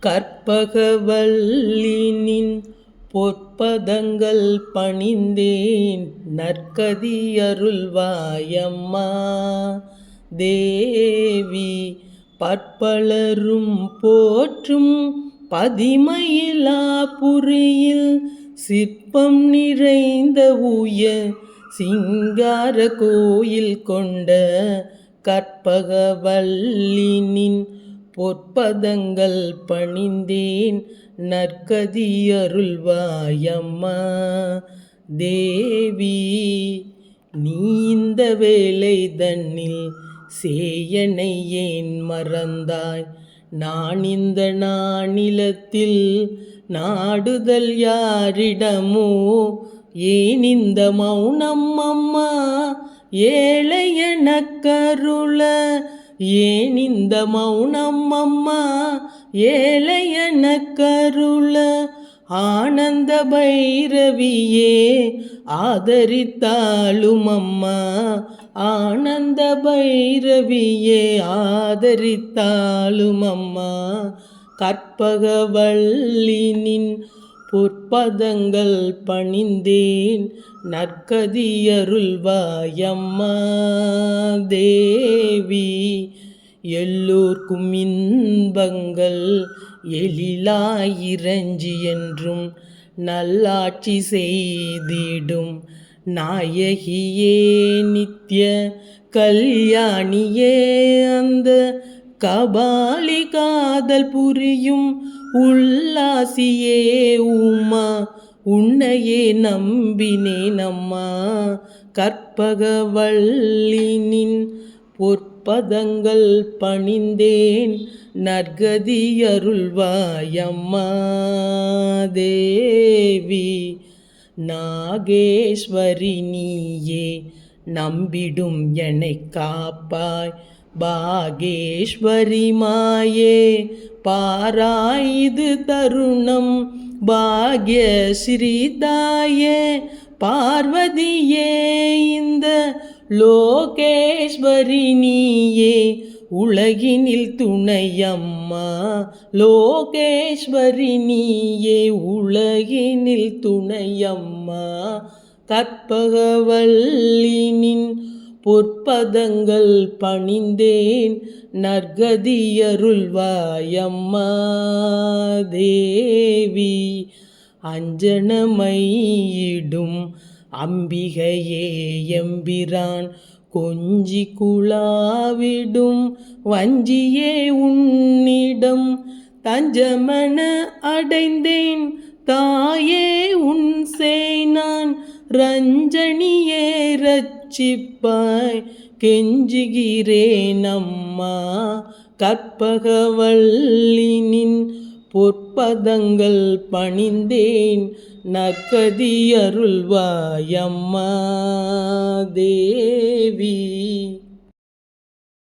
கற்பகவல்லினின் பொற்பதங்கள் பணிந்தேன் நற்கதி அருள்வாயம்மா தேவி. பற்பலரும் போற்றும் பதிமயிலாபுரியில் சிற்பம் நிறைந்த உயர் சிங்கார கோயில் கொண்ட கற்பகவல்லினின் பொற்பதங்கள் பணிந்தேன் நற்கதி அருள்வாயம்மா தேவி. நீ இந்த வேலை தன்னில் சேயனை ஏன் மறந்தாய்? நான் இந்த நானிலத்தில் நாடுதல் யாரிடமோ? ஏன் இந்த மௌனம் அம்மா ஏழையென கருள? ஏன் இந்த மௌனம் அம்மா ஏழையென கருள? ஆனந்த பைரவியே ஆதரித்தாளும் அம்மா, ஆனந்த பைரவியே ஆதரித்தாளும் அம்மா. கற்பகவல்லினின் பொற்பதங்கள் பணிந்தேன் நற்கதி அருள்வாயம்மா தேவி. எல்லோர்க்கும் இன்பங்கள் எழிலாயிரஞ்சி என்றும் நல்லாட்சி செய்திடும் நாயகியே நித்ய கல்யாணியே, அந்த கபாலி காதல் புரியும் உல்லாசியே உமா, உன்னையே நம்பினேன் அம்மா. கற்பகவல்லினின் பொற்பதங்கள் பணிந்தேன் நற்கதி அருள்வாயம்மா தேவி. நாகேஸ்வரி நீயே நம்பிடும் என்னை காப்பாய், பாகேஸ்வரி மாயே பாராய் இது தருணம். பாக்ய ஸ்ரீதாயே பார்வதியே இந்த லோகேஸ்வரி நீயே உலகினில் துணையம்மா. லோகேஸ்வரி நீயே உலகினில் துணையம்மா. கற்பகவல்லினின் பொற்பதங்கள் பணிந்தேன் நற்கதி அருள்வாயம்மா தேவி. அஞ்சனமையிடும் அம்பிகையே எம்பிரான் கொஞ்சி குழாவிடும் வஞ்சியே உன்னிடம் தஞ்சமென அடைந்தேன் தாயே உன் சேனான். ரஞ்சனியே ரட்சிப்பாய் கெஞ்சுகிறேன் அம்மா. கற்பகவல்லினின் பொற்பதங்கள் பணிந்தேன் நற்கதி அருள்வாயம்மா தேவி.